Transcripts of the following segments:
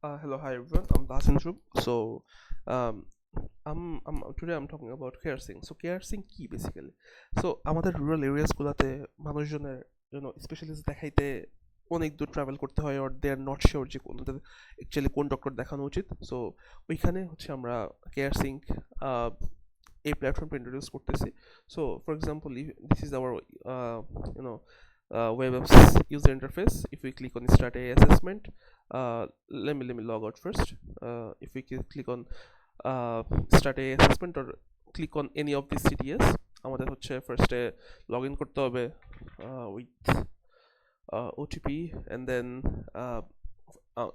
Hello, hi everyone. I'm Dasin Shub. So, um, today I'm talking about KRSing. So, KRSing কি basically? So, আমাদের rural areas গুলাতে মানুষজনের specialist দেখাইতে অনেক দূর ট্রাভেল করতে হয়, or they are not sure যে ওনাদের অ্যাকচুয়ালি কোন ডক্টর দেখানো উচিত। সো ওইখানে হচ্ছে আমরা কেয়ারসিং এই প্ল্যাটফর্মটা ইন্ট্রোডিউস করতেছি। So for example, this is our you know web user interface. If we click on start a assessment, let me log out first. If we click on start a assessment or click on any of these CTS, আমাদের হচ্ছে ফার্স্টে log in করতে হবে with OTP, and then uh, uh,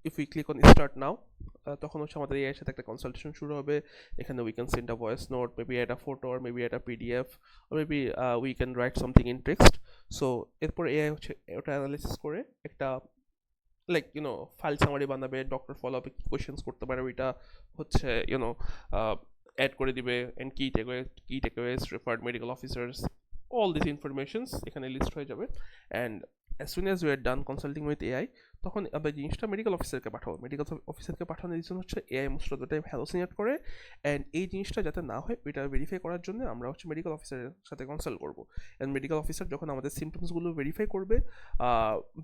if we click on start now, তখন হচ্ছে আমাদের এর সাথে একটা কনসালটেশন শুরু হবে। এখানে we can send a voice note, maybe add a photo, or maybe add a PDF, or maybe we can write something in text. So এরপর এআই হচ্ছে ওটা অ্যানালাইসিস করে একটা লাইক ফাইল সামারি বানাবে, ডক্টর ফলো আপে কি questions করতে পারে ওইটা হচ্ছে অ্যাড করে দিবে, and key takeaways referred medical officers, all these informations এখানে লিস্ট হয়ে যাবে। And as soon as we are done consulting with AI, তখন আমরা জিনিসটা মেডিকেল অফিসারকে পাঠাবো। মেডিকেল অফিসারকে পাঠানোর রিজন হচ্ছে AI most of the time hallucinate করে, অ্যান্ড এই জিনিসটা যাতে না হয় ওইটা ভেরিফাই করার জন্য আমরা হচ্ছে মেডিকেল অফিসারের সাথে কনসাল্ট করবো। অ্যান্ড মেডিকেল অফিসার যখন আমাদের সিমটমসগুলো ভেরিফাই করবে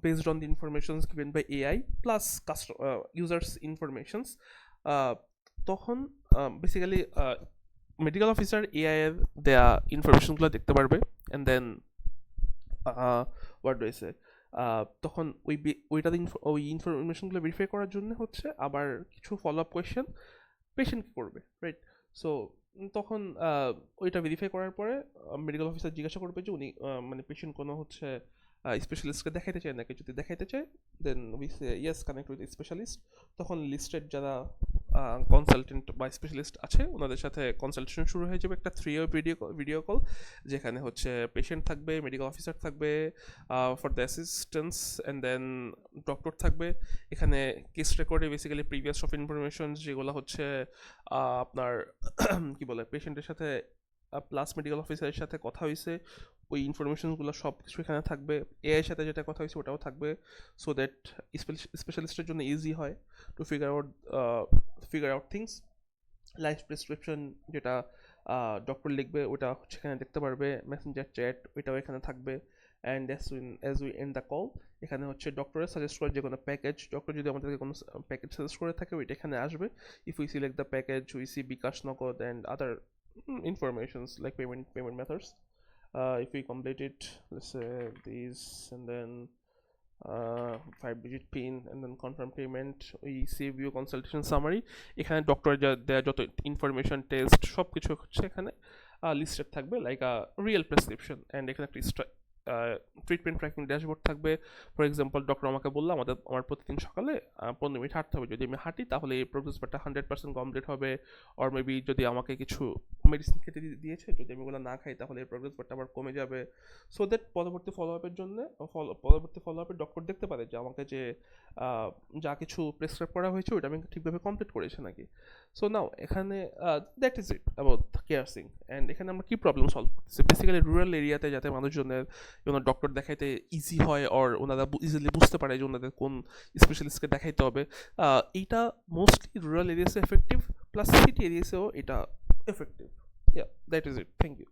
based on the informations given by AI plus users informations, তখন বেসিক্যালি মেডিকেল অফিসার এআই এর দেয়া ইনফরমেশনগুলো দেখতে পারবে। And then what do I say, তখন ওই ইনফরমেশনগুলো ভেরিফাই করার জন্য হচ্ছে আবার কিছু ফলো আপ কোয়েশ্চেন পেশেন্টকে করবে, রাইট? সো তখন ওইটা ভেরিফাই করার পরে মেডিকেল অফিসার জিজ্ঞাসা করবে যে উনি মানে পেশেন্ট কোনো হচ্ছে স্পেশালিস্টকে দেখাইতে চায় নাকি। যদি দেখাইতে চায় then we say yes, connect with specialist. তখন লিস্টেড যারা কনসালটেন্ট বা স্পেশালিস্ট আছে ওনাদের সাথে কনসালটেশন শুরু হয়ে যাবে, একটা 3 ভিডিও কল, যেখানে হচ্ছে পেশেন্ট থাকবে, মেডিকেল অফিসার থাকবে for the assistance, and then doctor থাকবে। এখানে কেস রেকর্ডে বেসিক্যালি প্রিভিয়াস সব ইনফরমেশন যেগুলো হচ্ছে আপনার কি বলে পেশেন্টের সাথে প্লাস মেডিকেল অফিসারের সাথে কথা হয়েছে, ওই ইনফরমেশনগুলো সব কিছু এখানে থাকবে। এআইয়ের সাথে যেটা কথা হয়েছে ওটাও থাকবে, সো দ্যাট স্পেশালিস্টের জন্য ইজি হয় to figure out things. Live prescription যেটা ডক্টর লিখবে ওটা হচ্ছে এখানে দেখতে পারবে, মেসেঞ্জার চ্যাট ওইটাও এখানে থাকবে। And as we and the call, এখানে হচ্ছে ডক্টরের সাজেস্ট করে যে কোনো প্যাকেজ, ডক্টর যদি আমাদেরকে কোনো প্যাকেজ সাজেস্ট করে থাকে ওইটা এখানে আসবে। If we select the package, we see bKash, Nagad, and other informations like payment methods. If we complete it, let's say these, and then 5-digit pin, and then confirm payment, we see view consultation summary. এখানে doctor দেয়া যত information test সব কিছু হচ্ছে এখানে listed থাকবে like a real prescription. And এখানে একটা ট্রিটমেন্ট ট্র্যাকিং ড্যাশবোর্ড থাকবে। ফর এক্সাম্পল ডক্টর আমাকে বললো আমার প্রতিদিন সকালে 15 মিনিট হাঁটতে হবে, যদি আমি হাঁটি তাহলে এই প্রোগ্রেসটা 100% কমপ্লিট হবে। অর মেবি যদি আমাকে কিছু মেডিসিন খেতে দিয়েছে, যদি আমি ওগুলো না খাই তাহলে এই প্রোগ্রেস বারটা আবার কমে যাবে। সো দ্যাট পরবর্তী ফলো আপের ডক্টর দেখতে পারে যে আমাকে যে যা কিছু প্রেসক্রাইব করা হয়েছে ওইটা আমি ঠিকভাবে কমপ্লিট করেছে নাকি। সো নাও এখানে that is it about caresing. And এখানে আমরা কি প্রবলেম সলভ করতেছি, বেসিক্যালি রুরাল এরিয়াতে যাতে মানুষজনের ডক্টর দেখাইতে ইজি হয়, অর ওনারা ইজিলি বুঝতে পারে যে ওনাদের কোন স্পেশালিস্টকে দেখাইতে হবে। এইটা মোস্টলি রুরাল এরিয়াসে এফেক্টিভ, প্লাস সিটি এরিয়াসেও এটা effective. Yeah, that is it. Thank you.